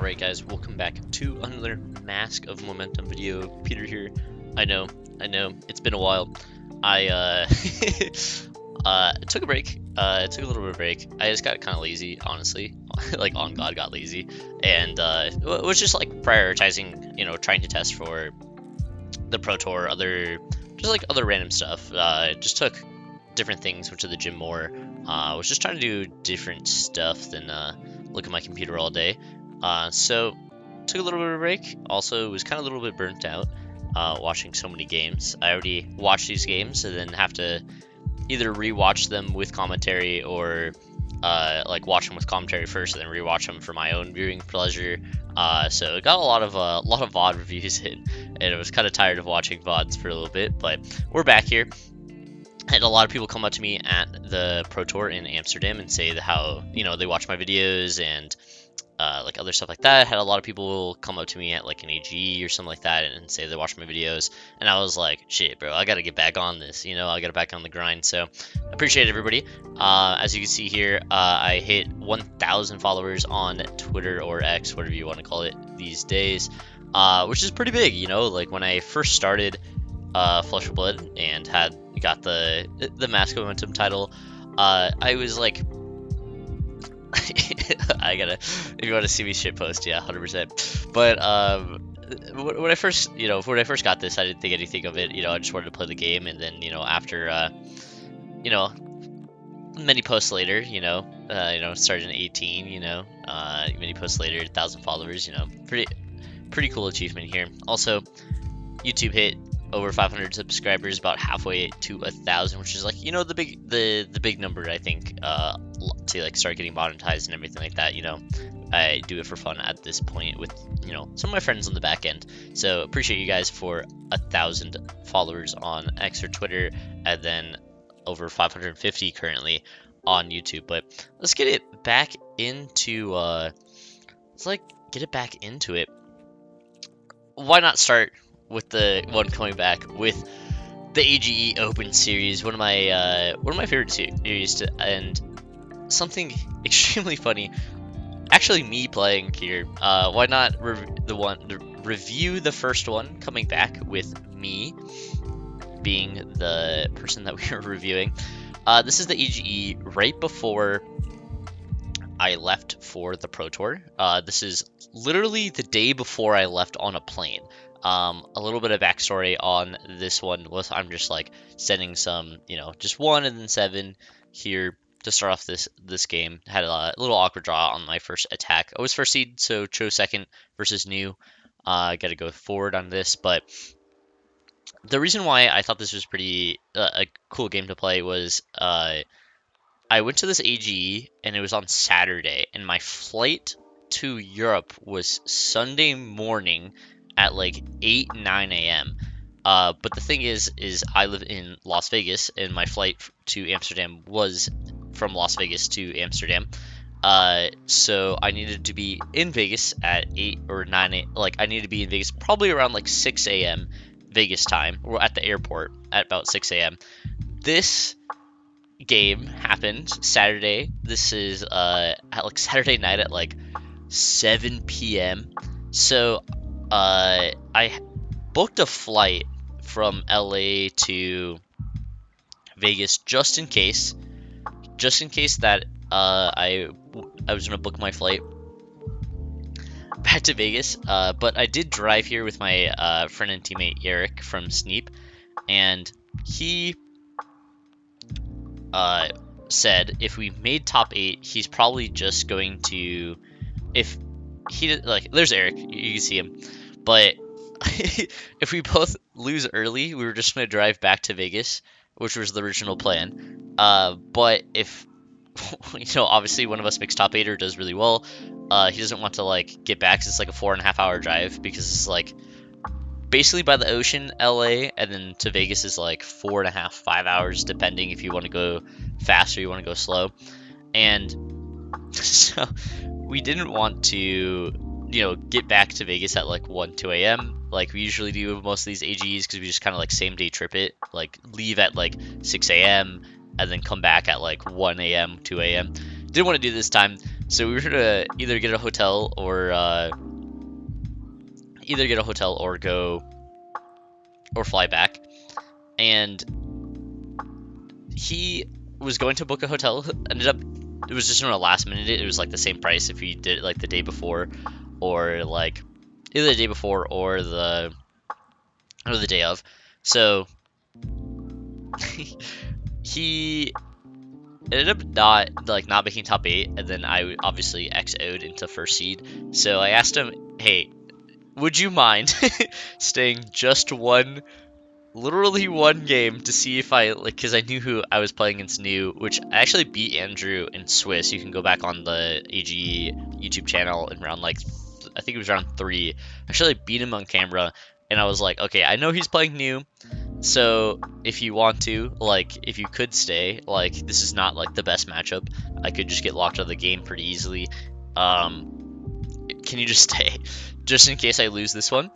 Alright guys, welcome back to another Mask of Momentum video. Peter here. I know, it's been a while. I took a break, took a little bit of a break. I just got kind of lazy, honestly. Like, on God, got lazy. And was just like prioritizing, trying to test for the Pro Tour, other random stuff. Just took different things, went to the gym more. Was just trying to do different stuff than look at my computer all day. So took a little bit of a break. Also was kind of a little bit burnt out watching so many games. I already watched these games and then have to either rewatch them with commentary or like watch them with commentary first and then rewatch them for my own viewing pleasure. So it got a lot of VOD reviews in, and I was kind of tired of watching VODs for a little bit, but we're back here. And a lot of people come up to me at the Pro Tour in Amsterdam and say that how, they watch my videos and like other stuff like that. I had a lot of people come up to me at like an AG or something like that and say they watch my videos. And I was like, shit, bro, I got to get back on this, I got to get back on the grind. So appreciate everybody. As you can see here, I hit 1,000 followers on Twitter or X, whatever you want to call it these days, which is pretty big, like when I first started Flesh of Blood and got the Mask of Momentum title, I was like, if you want to see me shitpost, yeah, 100%. But when I first got this, I didn't think anything of it. I just wanted to play the game, and then after many posts later, started in 18, many posts later, 1,000 followers, pretty cool achievement here. Also, YouTube hit over 500 subscribers, about halfway to 1,000, which is like the big number, I think, to like start getting monetized and everything like that. I do it for fun at this point with some of my friends on the back end. So appreciate you guys for 1,000 followers on X or Twitter, and then over 550 currently on YouTube. But let's get it back into it. Why not start with the one coming back with the AGE Open series, one of my favorite series to end. Something extremely funny, actually, me playing here. Why not review the first one coming back with me being the person that we are reviewing. This is the AGE right before I left for the Pro Tour. This is literally the day before I left on a plane. A little bit of backstory on this one was I'm just like sending some, just 1 and then 7 here to start off this game. Had a little awkward draw on my first attack. I was first seed, so chose second versus new. Got to go forward on this, but the reason why I thought this was pretty a cool game to play was I went to this AGE and it was on Saturday, and my flight to Europe was Sunday morning at like 9 a.m. But the thing is I live in Las Vegas, and my flight to Amsterdam was from Las Vegas to Amsterdam. So I needed to be in Vegas at 8 or 9 a.m. Like, I needed to be in Vegas probably around like 6 a.m. Vegas time, or at the airport at about 6 a.m. This game happened Saturday. This is at like Saturday night at like 7 p.m. So I booked a flight from LA to Vegas just in case that I was gonna book my flight back to Vegas. But I did drive here with my friend and teammate Eric from Sneep, and he said if we made top 8, he's probably just going to, if he like, there's Eric, you can see him, but if we both lose early, we were just going to drive back to Vegas, which was the original plan. But if obviously one of us makes top 8 or does really well, he doesn't want to like get back, 'cause it's like a 4.5 hour drive, because it's like basically by the ocean, LA, and then to Vegas is like 4.5, 5 hours, depending if you want to go fast or you want to go slow. And so we didn't want to, get back to Vegas at like 1, 2 a.m. like we usually do with most of these AGs, because we just kind of like same day trip it, like leave at like 6 a.m. and then come back at like 1 a.m., 2 a.m. Didn't want to do this time. So we were gonna either get a hotel or go or fly back, and he was going to book a hotel. Ended up, it was just in a last minute. It was like the same price if you did it like the day before, or like either the day before or the day of. So he ended up not making top 8, and then I obviously XO'd into first seed. So I asked him, hey, would you mind staying just literally one game to see if I, like, because I knew who I was playing against new, which I actually beat Andrew in Swiss. You can go back on the AG YouTube channel in round, like, I think it was round 3. Actually, I beat him on camera, and I was like, okay, I know he's playing new, so if you want to, like, if you could stay, like, this is not, like, the best matchup. I could just get locked out of the game pretty easily. Can you just stay? Just in case I lose this one.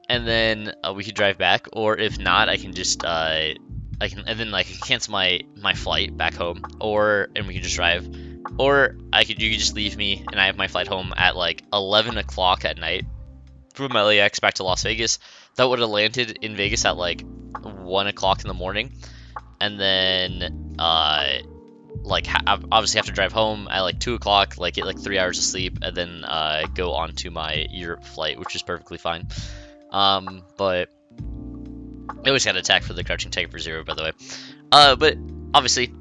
And then we could drive back, or if not, I can just I can cancel my flight back home, and we can just drive, or you could just leave me and I have my flight home at like 11 o'clock at night from LAX back to Las Vegas. That would have landed in Vegas at like 1 o'clock in the morning, and then obviously have to drive home at like 2 o'clock, like get like 3 hours of sleep, and then go on to my Europe flight, which is perfectly fine. But I always got attacked for the crouching tiger for 0, by the way. But obviously,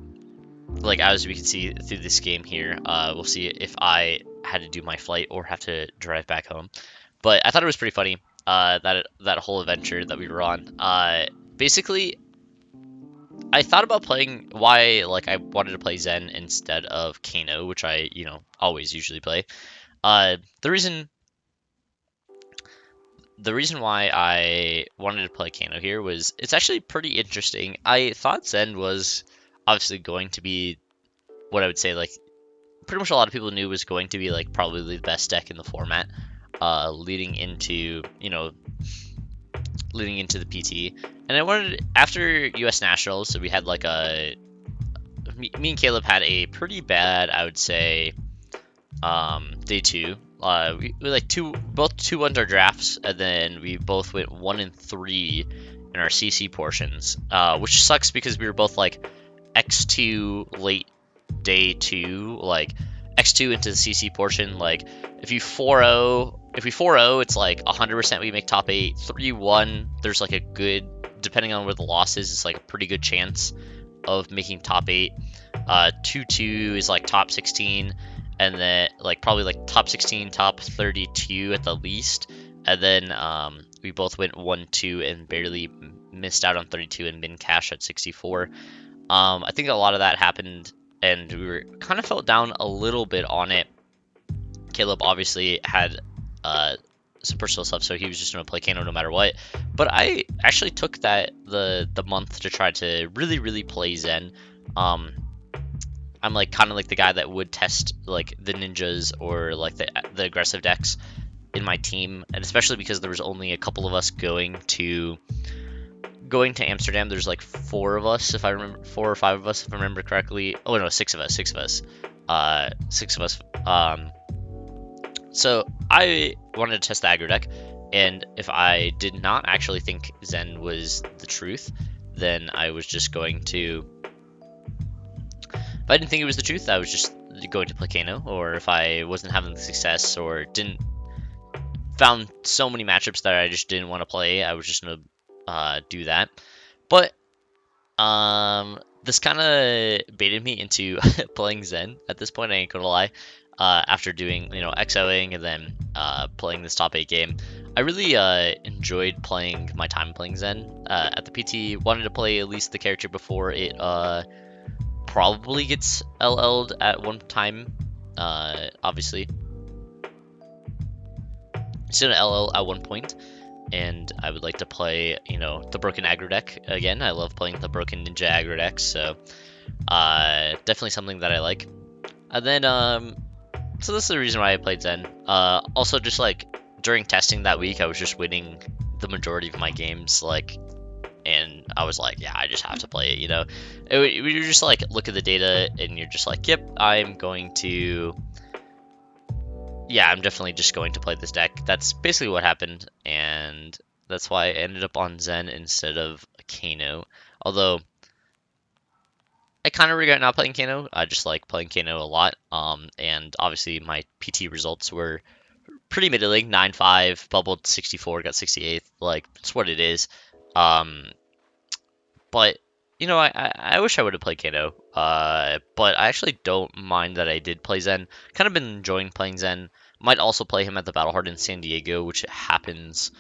like, as we can see through this game here, we'll see if I had to do my flight or have to drive back home. But I thought it was pretty funny, that whole adventure that we were on. Basically, I thought about playing why, like, I wanted to play Zen instead of Kano, which I, always usually play. The reason why I wanted to play Kano here was it's actually pretty interesting. I thought Zen was obviously going to be what I would say, like, pretty much a lot of people knew was going to be, like, probably the best deck in the format, leading into the PT. And I wanted, after US Nationals, so we had like me and Caleb had a pretty bad, I would say, day 2. We like both 2-1 our drafts, and then we both went 1-3 in our CC portions, which sucks because we were both like X2 late day 2, like X2 into the CC portion. Like if we 4-0, it's like 100% we make top 8. 3-1, there's like a good, depending on where the loss is, it's like a pretty good chance of making top 8. 2-2 is like top 16. And then, like, probably, like, top 16, top 32 at the least. And then we both went 1-2 and barely missed out on 32 and min cash at 64. I think a lot of that happened, and we were kind of felt down a little bit on it. Caleb obviously had some personal stuff, so he was just going to play Kano no matter what. But I actually took the month to try to really, really play Zen. I'm like kind of like the guy that would test like the ninjas or like the aggressive decks in my team, and especially because there was only a couple of us going to Amsterdam. There's like 4 of us, if I remember, 4 or 5 of us, if I remember correctly. Oh no, 6 of us. 6 of us. So I wanted to test the aggro deck, and if I did not actually think Zen was the truth, then I was just going to. If I didn't think it was the truth, I was just going to play Kano, or if I wasn't having success or found so many matchups that I just didn't want to play, I was just gonna do that. But this kind of baited me into playing Zen at this point, I ain't gonna lie. After doing, XOing and then playing this top 8 game, I really enjoyed playing my time playing Zen. At the PT, wanted to play at least the character before it probably gets LL'd at one time. Obviously, it's gonna LL at one point, and I would like to play, the broken aggro deck again. I love playing the broken ninja aggro decks, so definitely something that I like. And then, so this is the reason why I played Zen. Also, just like during testing that week, I was just winning the majority of my games, and I was like, yeah, I just have to play it, you just like look at the data and you're just like, yep, I'm going to yeah, I'm definitely just going to play this deck. That's basically what happened, and that's why I ended up on Zen instead of Kano. Although I kind of regret not playing Kano. I just like playing Kano a lot. And obviously my PT results were pretty middling. 9-5, bubbled 64, got 68th. Like, it's what it is. But you know, I wish I would have played Kano. But I actually don't mind that I did play Zen. Kind of been enjoying playing Zen. Might also play him at the Battle Hard in San Diego, which happens.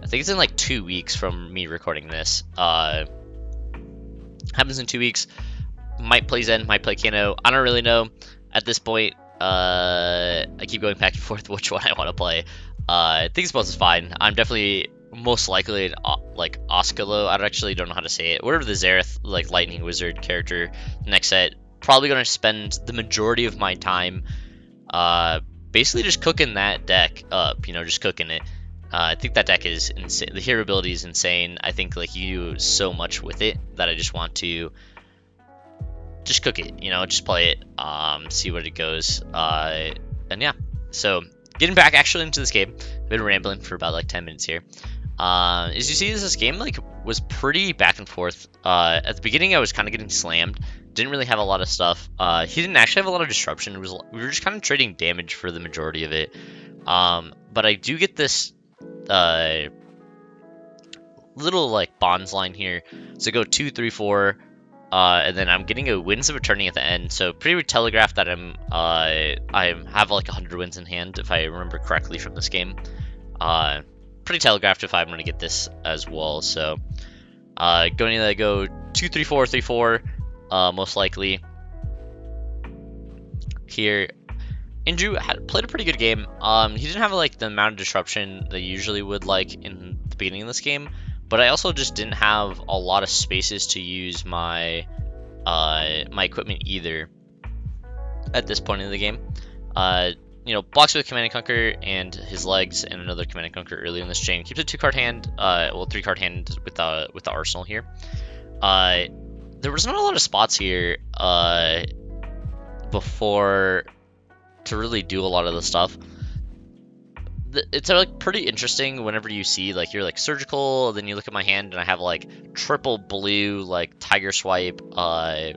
I think it's in like 2 weeks from me recording this. Happens in 2 weeks. Might play Zen, might play Kano. I don't really know at this point. I keep going back and forth which one I want to play. I think both is fine. I'm definitely most likely an, like Oscolo. I actually don't know how to say it. Whatever the Zareth like Lightning Wizard character next set. Probably gonna spend the majority of my time basically just cooking that deck up. You know, just cooking it. I think that deck is insane. The hero ability is insane. I think like you do so much with it that I just want to just cook it, you know, just play it, see what it goes, and yeah. So getting back actually into this game, I've been rambling for about like 10 minutes here. As you see, this game like was pretty back and forth. At the beginning, I was kind of getting slammed. Didn't really have a lot of stuff. He didn't actually have a lot of disruption. We were just kind of trading damage for the majority of it. But I do get this little like bonds line here. So go 2, 3, 4. And then I'm getting a Winds of Eternity at the end, so pretty telegraphed that I have like 100 wins in hand if I remember correctly from this game. Pretty telegraphed if I'm gonna get this as well. So going to go 2, 3, 4, 3, 4, most likely here. Andrew played a pretty good game. He didn't have like the amount of disruption that you usually would like in the beginning of this game. But I also just didn't have a lot of spaces to use my my equipment either at this point in the game. You know, blocks with Command and Conquer and his legs and another Command and Conquer early in this chain. Keeps a 2-card hand, well 3-card hand with the arsenal here. There was not a lot of spots here before to really do a lot of the stuff. It's like pretty interesting whenever you see like you're like surgical, then you look at my hand and I have like triple blue like tiger swipe. I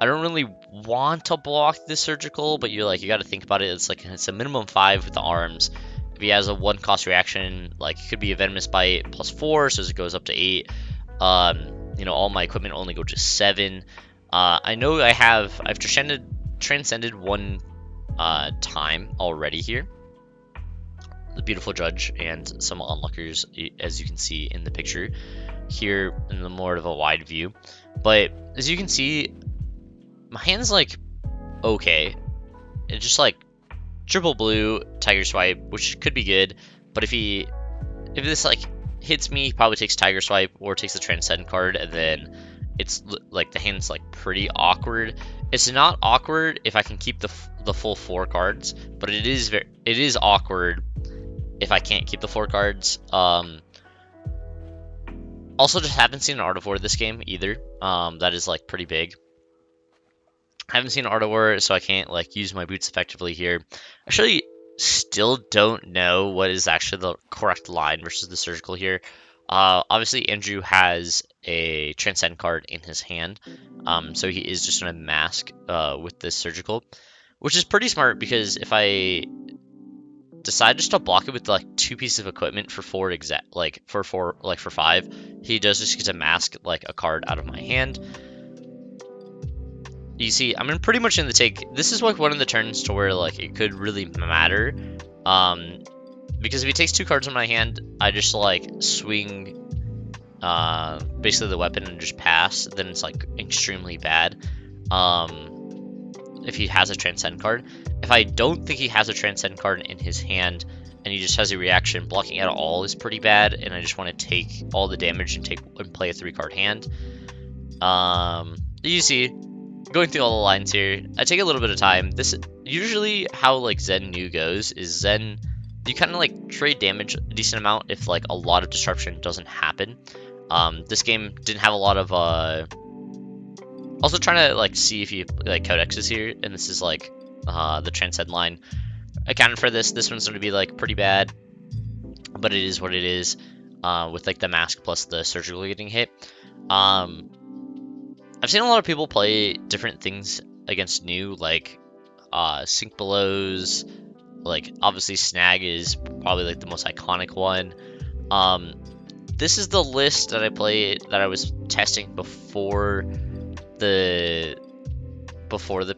don't really want to block this surgical, but you got to think about it. It's a minimum 5 with the arms. If he has a 1-cost reaction, like it could be a venomous bite plus 4, so it goes up to 8. You know, all my equipment only go to 7. I know I've transcended 1 time already here. The beautiful judge and some onlookers, as you can see in the picture here in the more of a wide view. But as you can see, my hand's like okay. It's just like triple blue tiger swipe, which could be good. But if this like hits me, he probably takes tiger swipe or takes the transcend card, and then it's like the hand's like pretty awkward. It's not awkward if I can keep the full 4 cards, but it is awkward if I can't keep the 4 cards. Also, just haven't seen an Art of War this game either. That is like pretty big. I haven't seen an Art of War, so I can't like use my boots effectively here. Actually, still don't know what is actually the correct line versus the surgical here. Obviously, Andrew has a transcend card in his hand, so he is just going to mask with this surgical, which is pretty smart because if I decide just to block it with like 2 pieces of equipment for 4 for 5, he does just get to mask like a card out of my hand. You see, I'm pretty much in the take. This is like one of the turns to where like it could really matter, because if he takes 2 cards in my hand, I just like swing basically the weapon and just pass. Then it's like extremely bad. If he has a transcend card. If I don't think he has a transcend card in his hand and he just has a reaction, blocking at all is pretty bad, and I just want to take all the damage and play a 3-card hand. You see, going through all the lines here, I take a little bit of time. This usually how like Zen New goes is Zen, you kind of like trade damage a decent amount if like a lot of disruption doesn't happen. This game didn't have a lot of also trying to like see if you like codexes here, and this is like the transcend line. accounted for this. This one's going to be like pretty bad, but it is what it is. With like the mask plus the surgical getting hit. I've seen a lot of people play different things against new, like sink belows. Like obviously snag is probably like the most iconic one. This is the list that I was testing before the PT. Before the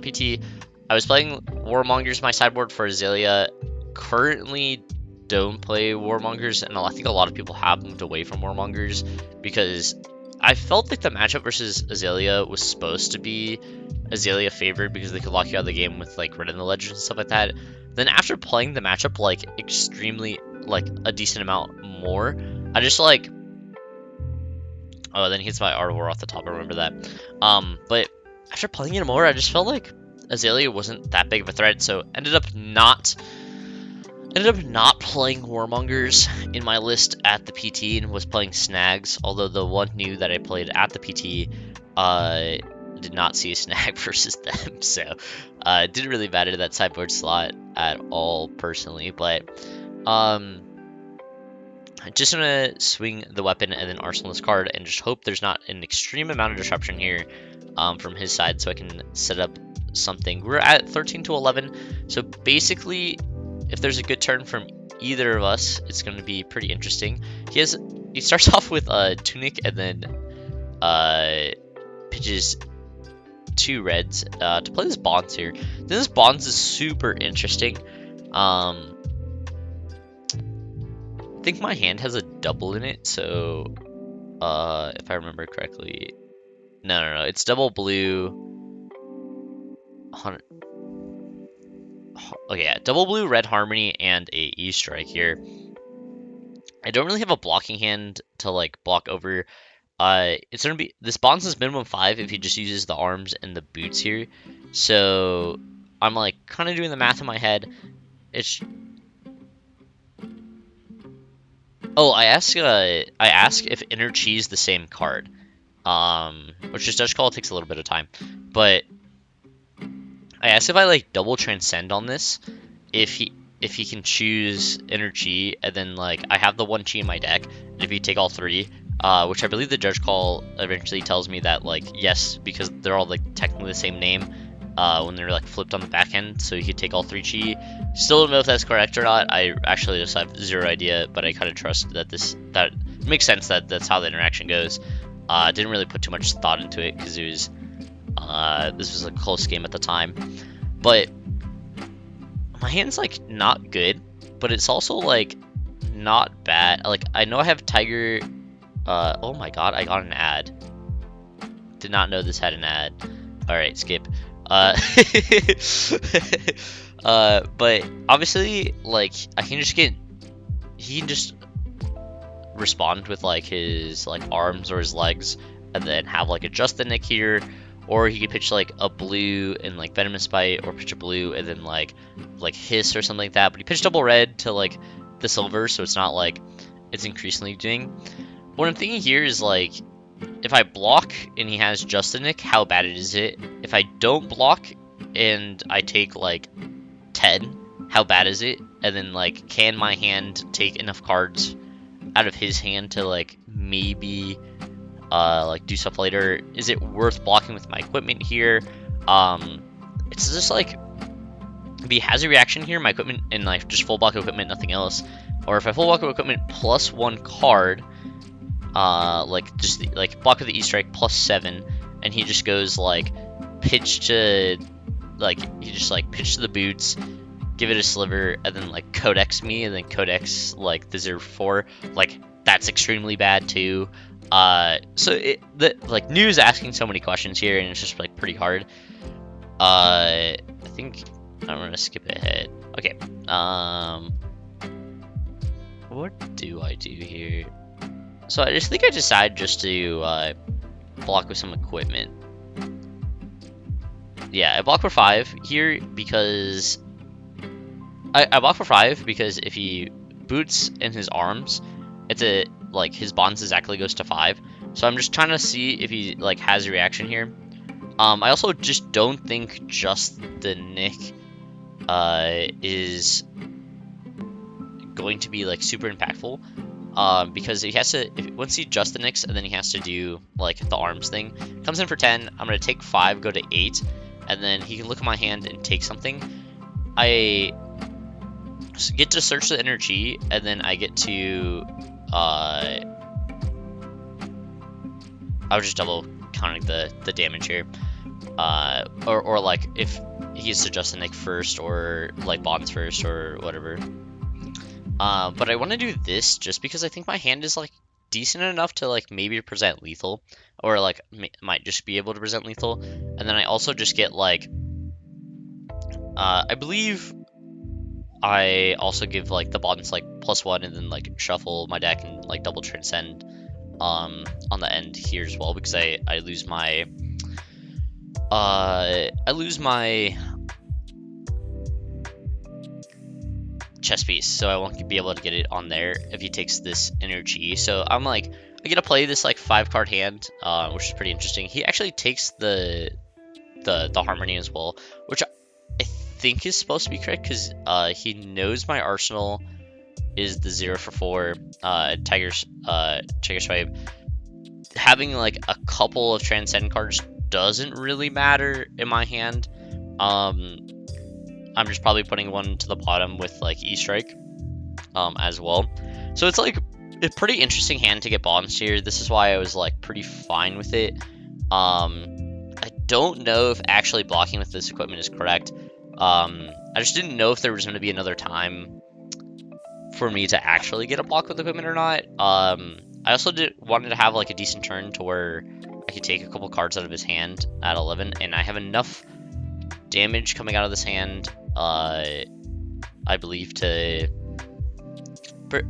PT, I was playing Warmongers my sideboard for Azalea. Currently don't play Warmongers, and I think a lot of people have moved away from Warmongers because I felt like the matchup versus Azalea was supposed to be Azalea favored because they could lock you out of the game with like Rudin the Legend and stuff like that. Then after playing the matchup like extremely, like a decent amount more, I just like, oh, then he hits my Artwar off the top, I remember that. But after playing it more, I just felt like Azalea wasn't that big of a threat, so ended up not playing Warmongers in my list at the PT and was playing Snags, although the one new that I played at the PT did not see a snag versus them, so didn't really matter that sideboard slot at all personally, but just gonna swing the weapon and then arsenal this card and just hope there's not an extreme amount of disruption here from his side so I can set up something. We're at 13 to 11, so basically if there's a good turn from either of us, it's going to be pretty interesting. He starts off with Tunic and then pitches 2 reds to play this Bonds here. This Bonds is super interesting. I think my hand has a double in it, so if I remember correctly, no, it's double blue. Okay, yeah, double blue, red harmony, and a E-strike here. I don't really have a blocking hand to like block over. It's gonna be, this Bonds is minimum 5 if he just uses the arms and the boots here. So I'm like kind of doing the math in my head. Oh, I ask if Inner Chi is the same card, which is Dutch Call takes a little bit of time, but I asked if I like double transcend on this, if he can choose Inner Chi, and then like I have the 1 Chi in my deck, and if you take all 3, which I believe the Judge Call eventually tells me that like yes, because they're all like technically the same name when they're like flipped on the back end, so you could take all 3 Chi. Still don't know if that's correct or not. I actually just have zero idea, but I kind of trust that that makes sense, that that's how the interaction goes. Didn't really put too much thought into it because it was this was a close game at the time, but my hand's like not good, but it's also like not bad. Like I know I have Tiger. Oh my god, I got an ad. Did not know this had an ad. All right, skip. But obviously, like he can just respond with like his like arms or his legs, and then have like adjust the Nick here. Or he could pitch like a blue and like Venomous Bite, or pitch a blue and then like Hiss or something like that. But he pitched double red to like the silver, so it's not like it's increasingly doing. What I'm thinking here is like, if I block and he has just the Nick, how bad is it? If I don't block and I take like 10, how bad is it? And then like, can my hand take enough cards out of his hand to like maybe like do stuff later? Is it worth blocking with my equipment here? It's just like, if he has a reaction here, my equipment, and like just full block equipment, nothing else, or if I full block equipment plus 1 card, like just like block with the E-strike plus 7, and he just goes like pitch to, like he just like pitch to the boots, give it a sliver, and then like codex me, and then codex like the 0-4, like that's extremely bad too. So like New's asking so many questions here, and it's just like pretty hard. I think I'm gonna skip ahead. Okay. What do I do here? So I just think I decide just to block with some equipment. Yeah, I block for 5 here because I block for 5 because if he boots in his arms, it's a like his bonds exactly goes to 5. So I'm just trying to see if he like has a reaction here. I also just don't think just the Nick is going to be like super impactful. Because he has to, once he just the Nicks, and then he has to do like the arms thing. Comes in for 10. I'm gonna take 5, go to 8, and then he can look at my hand and take something. I get to search the energy, and then I get to I was just double counting the damage here. Or like if he has to adjust the Nick first, or like bonds first, or whatever. But I want to do this just because I think my hand is like decent enough to like maybe present lethal, or like might just be able to present lethal. And then I also just get like, I believe I also give like the buttons like +1, and then like shuffle my deck and like double transcend on the end here as well, because I lose my chess piece, so I won't be able to get it on there if he takes this energy. So I'm like, I get to play this like 5-card hand, which is pretty interesting. He actually takes the harmony as well, which I think is supposed to be correct, because he knows my arsenal is the 0 for 4 Tiger Swipe. Having like a couple of transcend cards doesn't really matter in my hand. I'm just probably putting one to the bottom with like E-Strike as well. So it's like a pretty interesting hand to get balanced here. This is why I was like pretty fine with it. I don't know if actually blocking with this equipment is correct. I just didn't know if there was going to be another time for me to actually get a block with equipment or not. I also wanted to have like a decent turn to where I could take a couple cards out of his hand at 11, and I have enough damage coming out of this hand, I believe, to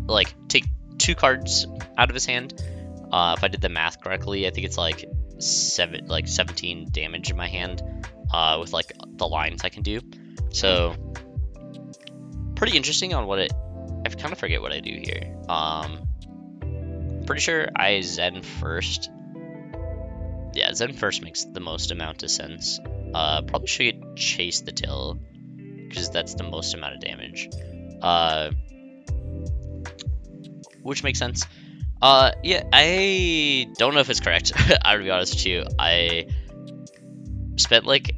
like take 2 cards out of his hand. If I did the math correctly, I think it's like 17 damage in my hand with like the lines I can do. So pretty interesting on what I kind of forget what I do here. Pretty sure I Zen first. Yeah, Zen first makes the most amount of sense. Probably should chase the tail, because that's the most amount of damage. Which makes sense. Yeah, I don't know if it's correct. I would be honest with you. I spent like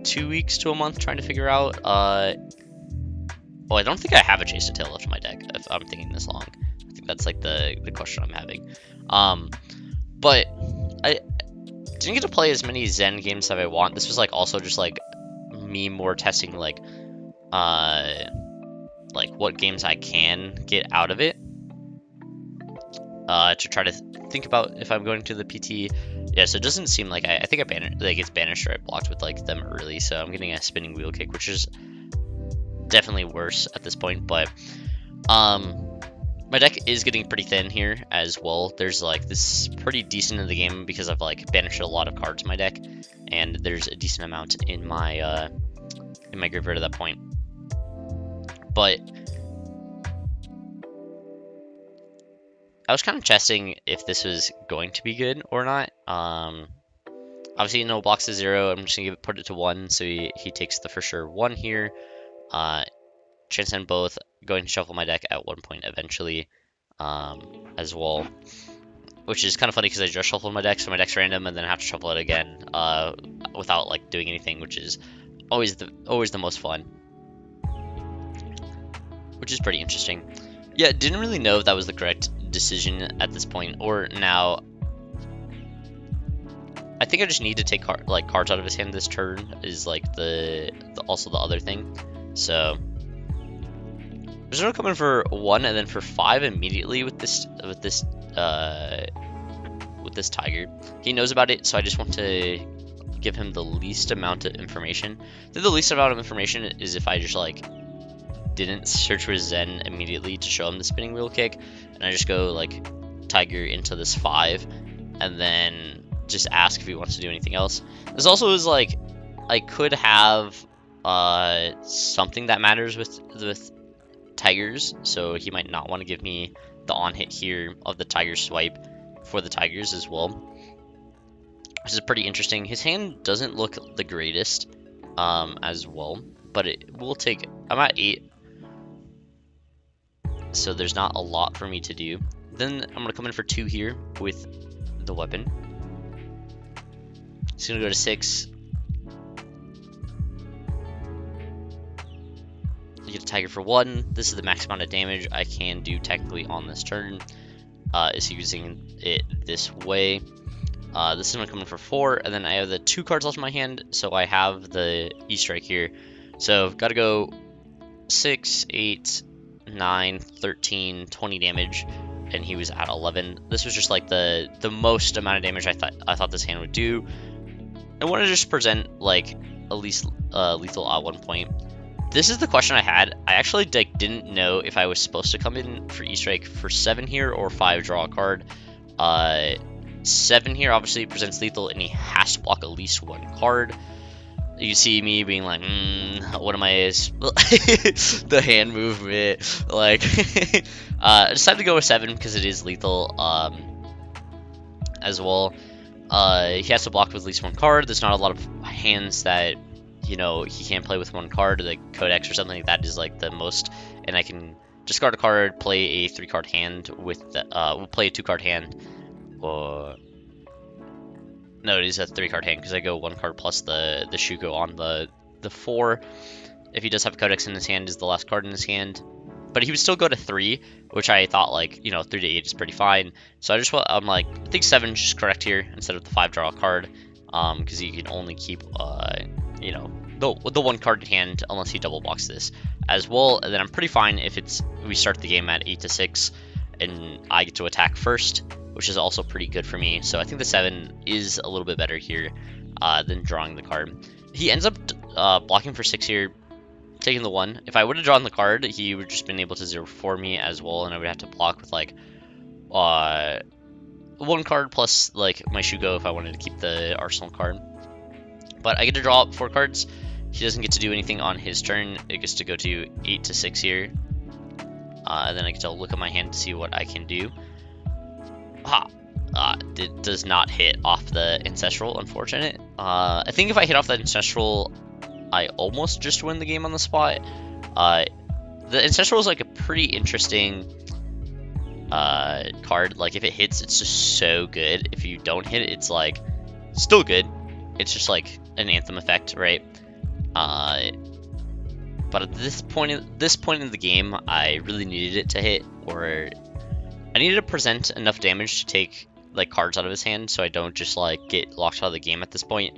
2 weeks to a month trying to figure out. Well, I don't think I have a chase to tail left in my deck, if I'm thinking this long. I think that's like the question I'm having. But I didn't get to play as many Zen games that I want. This was like also just like me more testing like what games I can get out of it, to try to think about if I'm going to the PT. Yeah, so it doesn't seem like I think it's banished, or I blocked with like them early, so I'm getting a spinning wheel kick, which is definitely worse at this point. But my deck is getting pretty thin here as well. There's like this pretty decent in the game because I've like banished a lot of cards in my deck, and there's a decent amount in my graveyard at that point. But I was kind of testing if this was going to be good or not. Obviously, no blocks to 0. I'm just gonna put it to 1, so he takes the for sure 1 here. Transcend both. Going to shuffle my deck at one point eventually, as well. Which is kind of funny because I just shuffled my deck, so my deck's random, and then I have to shuffle it again without like doing anything, which is always the most fun. Which is pretty interesting. Yeah, didn't really know if that was the correct decision at this point, or now. I think I just need to take cards out of his hand this turn is like also the other thing. So there's no coming for 1 and then for 5 immediately with this tiger. He knows about it, so I just want to give him the least amount of information. The least amount of information is if I just like didn't search for Zen immediately to show him the spinning wheel kick, and I just go like tiger into this 5, and then just ask if he wants to do anything else. This also is like I could have something that matters with tigers, so he might not want to give me the on hit here of the tiger swipe for the tigers as well. which is pretty interesting. His hand doesn't look the greatest as well, but it will take... I'm at 8, so there's not a lot for me to do. Then I'm going to come in for 2 here with the weapon. He's going to go to 6. You get a tiger for 1. This is the max amount of damage I can do technically on this turn. Is using it this way. This is going to come in for 4, and then I have the 2 cards left in my hand, so I have the E-Strike here. So I've got to go 6, 8, 9, 13, 20 damage, and he was at 11. This was just like the most amount of damage I thought this hand would do. I want to just present like at least lethal at one point. This is the question I had. I actually didn't know if I was supposed to come in for E-Strike for 7 here or 5 draw a card. 7 here obviously presents lethal, and he has to block at least 1 card. You see me being like, what am I? The hand movement, like, I decided to go with 7 because it is lethal, as well. He has to block with at least 1 card. There's not a lot of hands that, you know, he can't play with 1 card. Like Codex or something like that is like the most, and I can discard a card, play a 3-card hand with the, we'll play a 2-card hand, or no, it is a 3-card hand because I go 1 card plus the Shuko on the 4. If he does have a Codex in his hand, is the last card in his hand. But he would still go to 3, which I thought, like, you know, 3 to 8 is pretty fine. So I'm like, I think 7 is just correct here instead of the 5 draw card, because you can only keep, you know, the 1 card in hand unless he double blocks this as well. And then I'm pretty fine if we start the game at 8 to 6 and I get to attack first, which is also pretty good for me. So I think the 7 is a little bit better here than drawing the card. He ends up blocking for 6 here, taking the 1. If I would have drawn the card, he would have just been able to 0 for me as well, and I would have to block with like 1 card plus like my Shugo if I wanted to keep the Arsenal card. But I get to draw up 4 cards. He doesn't get to do anything on his turn. It gets to go to 8 to 6 here. And then I get to look at my hand to see what I can do. It does not hit off the Ancestral, unfortunate. I think if I hit off that Ancestral, I almost just win the game on the spot. The Ancestral is like a pretty interesting card. Like if it hits, it's just so good. If you don't hit it, it's like still good. It's just like an Anthem effect, right? But at this point in the game, I really needed it to hit, or I needed to present enough damage to take like cards out of his hand, so I don't just like get locked out of the game at this point.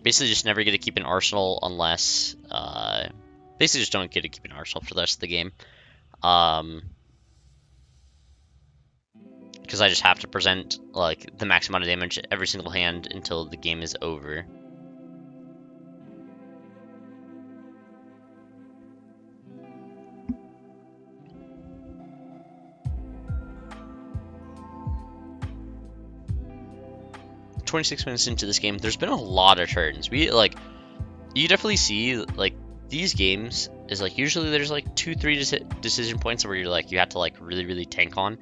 Basically, just never get to keep an arsenal unless basically just don't get to keep an arsenal for the rest of the game. Because I just have to present like the max amount of damage every single hand until the game is over. "26 minutes into this game, there's been a lot of turns. You definitely see like these games is like usually there's like 2-3 decision points where you're like you have to like really tank on,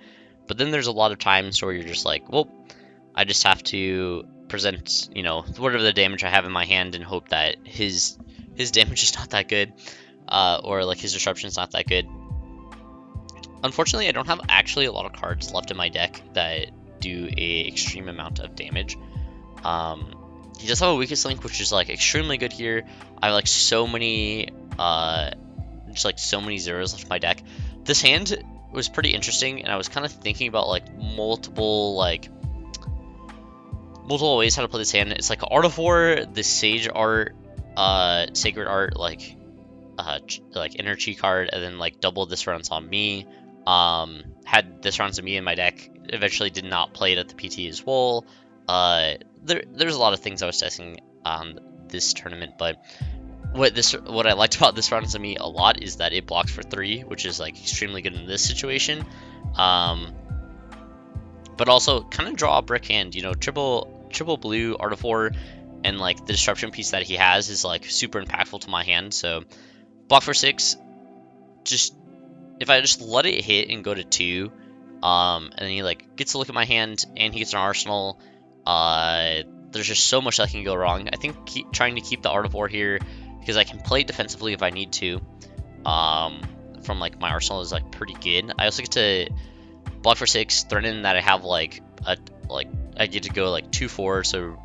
but then there's a lot of times where you're just like, well, I just have to present, you know, whatever the damage I have in my hand and hope that his damage is not that good, or like his disruption is not that good. Unfortunately, I don't have actually a lot of cards left in my deck that do a extreme amount of damage. He does have a weakest link, which is like extremely good here. I have like so many just like so many zeros left in my deck. This hand was pretty interesting, and I was kind of thinking about like multiple ways how to play this hand. It's like Art of War, the Sage Art, Sacred Art, like inner chi card, and then like double this rounds on me. Had this rounds on me in my deck. Eventually did not play it at the PT as well. There's a lot of things I was testing on this tournament, but what I liked about this rounds on me a lot is that it blocks for 3, which is like extremely good in this situation. But also kind of draw a brick hand, you know, triple blue Art of War, and like the disruption piece that he has is like super impactful to my hand. So block for 6, just if I just let it hit and go to 2, and then he like gets to look at my hand and he gets an arsenal, there's just so much that can go wrong. I think trying to keep the Art of War here, because I can play defensively if I need to, from like my arsenal is like pretty good. I also get to block for 6, threaten that I have like I get to go like 2-4, so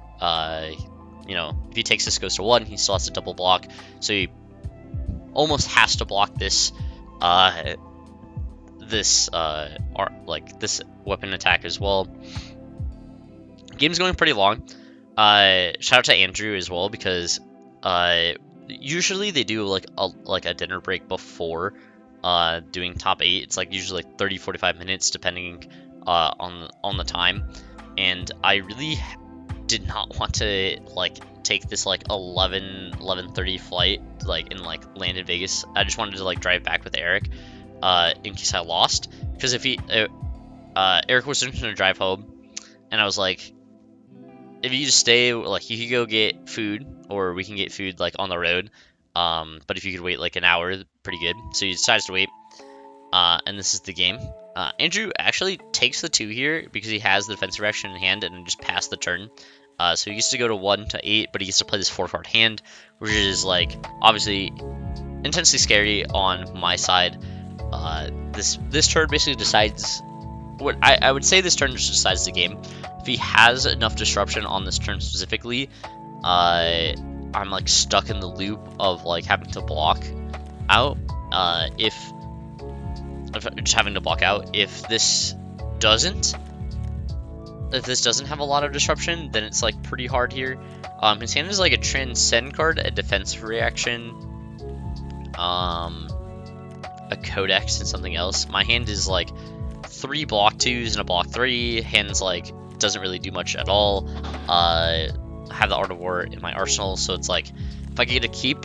you know, if he takes this goes to 1, he still has to double block, so he almost has to block this this weapon attack as well. Game's going pretty long. Shout out to Andrew as well, because usually they do like a dinner break before doing top 8. It's like usually like 30-45 minutes depending on the time, and I really did not want to like take this like 11:30 flight like and like land in Vegas. I just wanted to like drive back with Eric in case I lost, because if Eric was just gonna drive home, and I was like, if you just stay, like you could go get food, or we can get food like on the road, but if you could wait like an hour, pretty good. So he decides to wait, and this is the game. Andrew actually takes the 2 here because he has the defensive action in hand and just passed the turn. So he gets to go to 1 to 8, but he gets to play this 4-card hand, which is like obviously intensely scary on my side. This turn basically decides what I would say. This turn just decides the game. If he has enough disruption on this turn specifically, I'm like stuck in the loop of like having to block out. If just having to block out. If this doesn't have a lot of disruption, then it's like pretty hard here. His hand is like a transcend card, a defensive reaction, a codex, and something else. My hand is like 3 block 2s and a block 3. Hand's like doesn't really do much at all. I have the Art of War in my arsenal, so it's like if I get to keep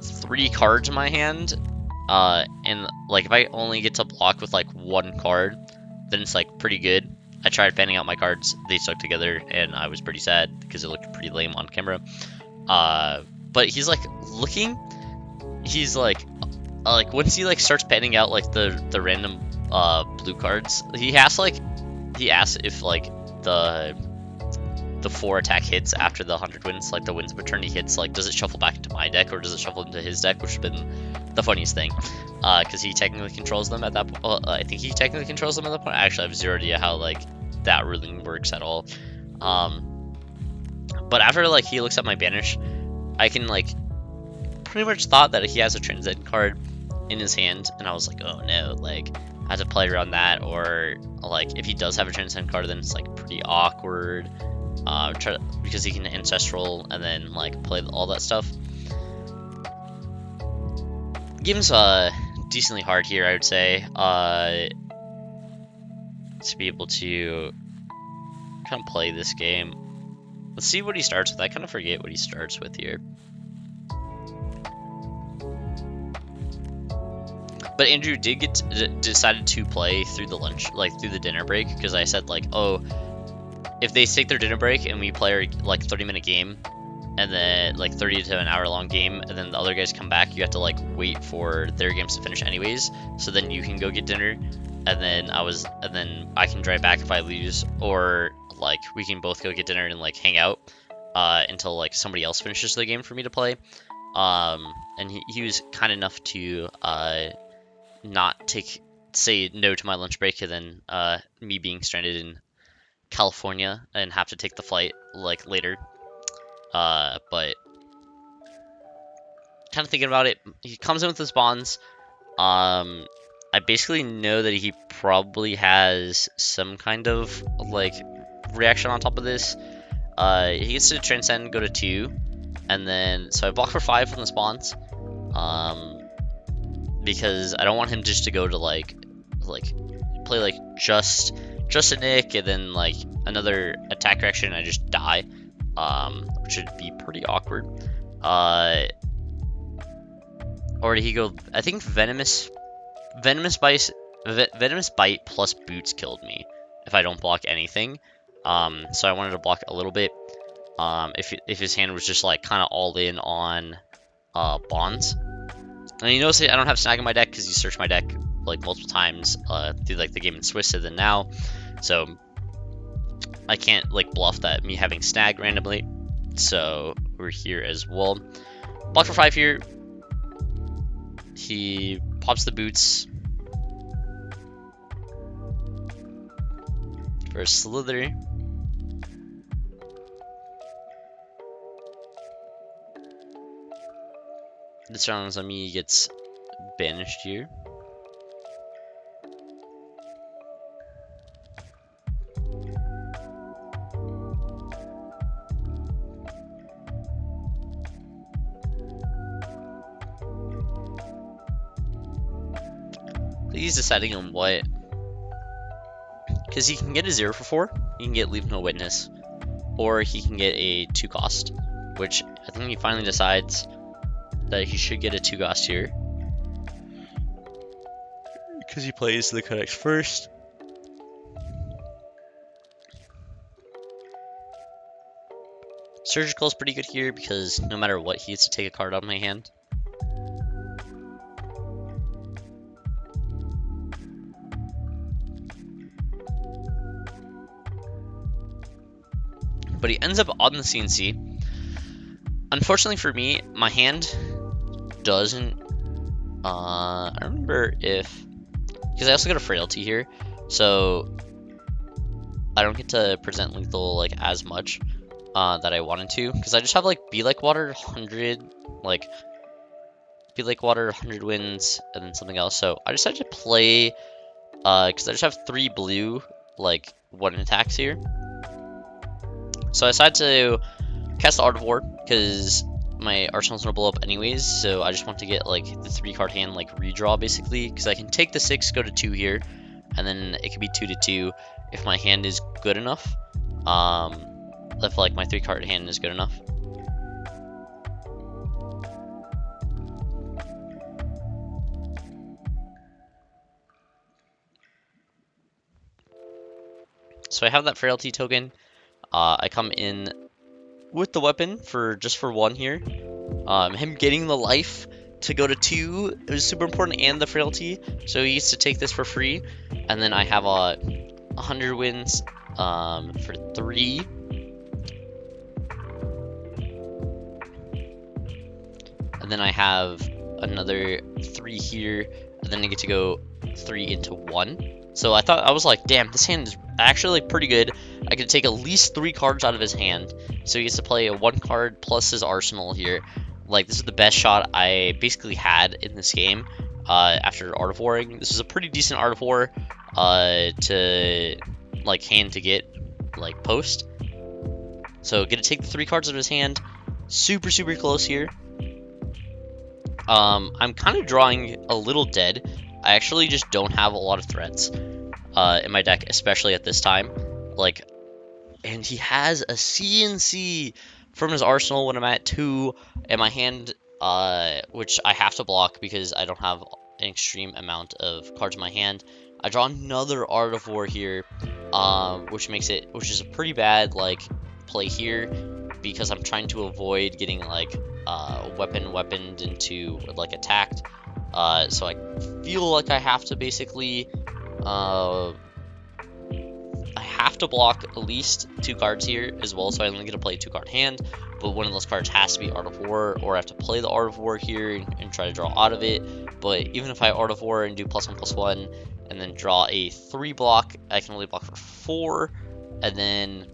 3 cards in my hand, and like if I only get to block with like 1 card, then it's like pretty good. I tried fanning out my cards, they stuck together, and I was pretty sad because it looked pretty lame on camera. But he's like looking, he's like once he like starts panning out like the random blue cards, he asks if like the 4 attack hits after the 100 wins, like the wins of eternity hits, like does it shuffle back into my deck or does it shuffle into his deck, which would have been the funniest thing, because he technically controls them at that point. I think he technically controls them at that point. Actually, I have zero idea how like that ruling works at all. But after like he looks at my banish, I can like pretty much thought that he has a transcend card in his hand, and I was like, oh no, like I have to play around that, or like if he does have a transcend card, then it's like pretty awkward. Because he can ancestral and then like play all that stuff. Game's decently hard here, I would say, to be able to kind of play this game. Let's see what he starts with. I kind of forget what he starts with here. But Andrew did decided to play through the lunch, like through the dinner break, because I said like, oh, if they take their dinner break and we play like 30-minute game, and then like 30 to an hour long game, and then the other guys come back, you have to like wait for their games to finish anyways, so then you can go get dinner, and then I can drive back if I lose, or like we can both go get dinner and like hang out until like somebody else finishes the game for me to play. And he was kind enough to not say no to my lunch break, and then me being stranded in California and have to take the flight like later. But kind of thinking about it, he comes in with his bonds. I basically know that he probably has some kind of like reaction on top of this. He gets to transcend, go to 2, and then so I block for 5 from the spawns, because I don't want him just to go to like play like just a Nick and then like another attack reaction and I just die, which would be pretty awkward. Or did he go? I think venomous bite plus boots killed me if I don't block anything. So I wanted to block a little bit. If his hand was just like kind of all in on bonds. And you notice I don't have snag in my deck because you searched my deck like multiple times through like the game in Swiss and then now. So I can't like bluff that me having snag randomly. So we're here as well. Block for 5 here. He pops the boots for a slither. This round on me gets banished here. He's deciding on what, because he can get a 0 for 4, he can get Leave No Witness, or he can get a 2 cost, which I think he finally decides that he should get a 2 cost here, because he plays the Codex first. Surgical is pretty good here because no matter what, he gets to take a card out of my hand. But he ends up on the CNC. Unfortunately for me, my hand doesn't. I remember if, because I also got a frailty here, so I don't get to present lethal like as much that I wanted to, because I just have like Be Like Water 100, like Be Like Water 100 wins, and then something else. So I decided to play, because I just have 3 blue like 1 attacks here. So I decided to cast the Art of War because my arsenal's gonna blow up anyways. So I just want to get like the 3-card hand like redraw basically, because I can take the 6, go to 2 here, and then it could be 2 to 2 if my hand is good enough. If like my 3-card hand is good enough. So I have that frailty token. I come in with the weapon for just for 1 here. Him getting the life to go to 2 is super important, and the frailty, so he gets to take this for free. And then I have 100 wins for 3. And then I have another 3 here, and then I get to go 3 into 1. So I was like, damn, this hand is actually like, pretty good. I could take at least 3 cards out of his hand. So he gets to play a 1 card plus his arsenal here. Like, this is the best shot I basically had in this game after Art of Warring. This is a pretty decent Art of War to like hand to get like post. So gonna take the 3 cards out of his hand. Super close here. I'm kind of drawing a little dead. I actually just don't have a lot of threats in my deck, especially at this time. Like, and he has a CNC from his arsenal when I'm at 2, and my hand, which I have to block because I don't have an extreme amount of cards in my hand. I draw another Art of War here, which is a pretty bad like play here, because I'm trying to avoid getting like weaponed into like attacked. So I feel like I have to basically I have to block at least 2 cards here as well, so I only get to play a 2-card hand, but one of those cards has to be Art of War, or I have to play the Art of War here and try to draw out of it. But even if I Art of War and do +1/+1 and then draw a 3 block, I can only block for 4, and then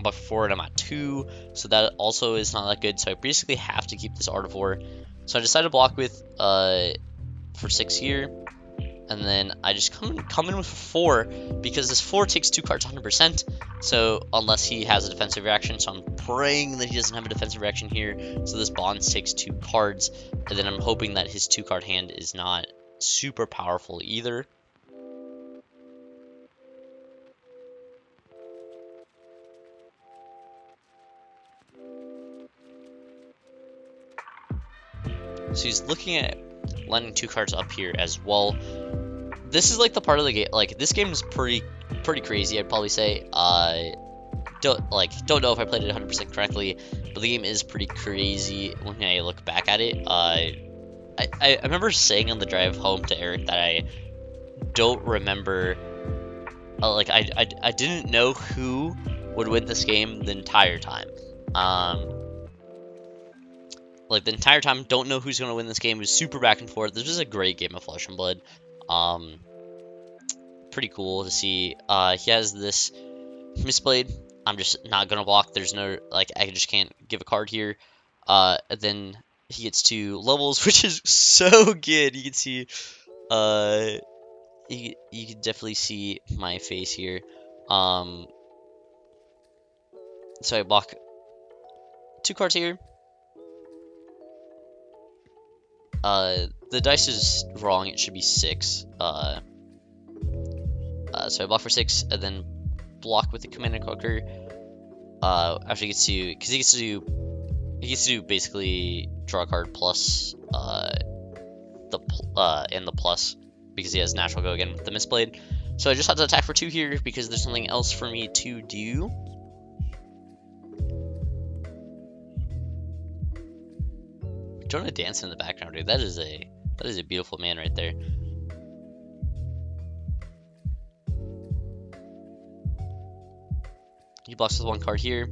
but for 4 and I'm at 2, so that also is not that good. So I basically have to keep this Art of War. So I decided to block with for 6 here, and then I just come in with 4, because this 4 takes 2 cards 100%. So unless he has a defensive reaction, so I'm praying that he doesn't have a defensive reaction here. So this Bonds takes 2 cards, and then I'm hoping that his 2-card hand is not super powerful either. So he's looking at landing 2 cards up here as well. This is like the part of the game, like this game is pretty crazy, I'd probably say. Don't know if I played it 100% correctly, but the game is pretty crazy when I look back at it. I remember saying on the drive home to Eric that I don't remember like I didn't know who would win this game the entire time. Like the entire time, don't know who's gonna win this game. It was super back and forth. This was a great game of Flesh and Blood. Pretty cool to see. He has this Mistblade. I'm just not gonna block. There's no, like, I just can't give a card here. And then he gets to levels, which is so good. You can see, you can definitely see my face here. So I block 2 cards here. The dice is wrong. It should be 6. So I block for 6, and then block with the Command and Conquer. After he gets to, because he gets to do basically draw a card plus the plus, because he has natural go again with the Mistblade. So I just have to attack for 2 here because there's something else for me to do. Jonah dancing in the background, dude. That is a beautiful man right there. He blocks with 1 card here.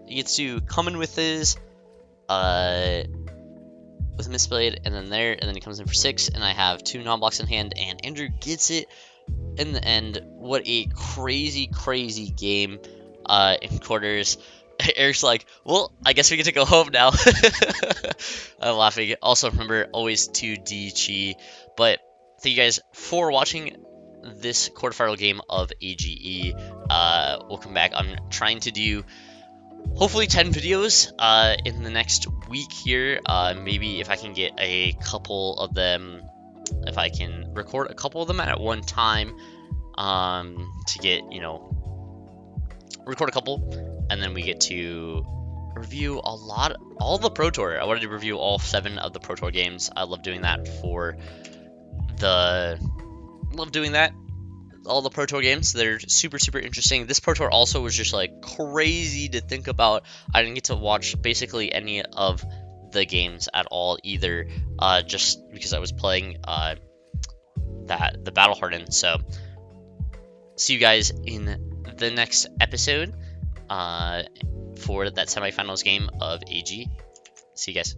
He gets to come in with his Mistblade, and then there, and then he comes in for 6, and I have 2 non-blocks in hand, and Andrew gets it in the end. What a crazy, crazy game in quarters. Eric's like, well, I guess we get to go home now. I'm laughing. Also, remember, always 2D chi. But thank you guys for watching this quarterfinal game of AGE. We'll come back. I'm trying to do hopefully 10 videos in the next week here. Maybe if I can get a couple of them, if I can record a couple of them at one time, to get, you know, record a couple, and then we get to review all the Pro Tour. I wanted to review all 7 of the Pro Tour games. I love doing that all the Pro Tour games. They're super, super interesting. This Pro Tour also was just like crazy to think about. I didn't get to watch basically any of the games at all either, just because I was playing the Battle Hardened. So see you guys in the next episode for that semifinals game of AG. See you guys.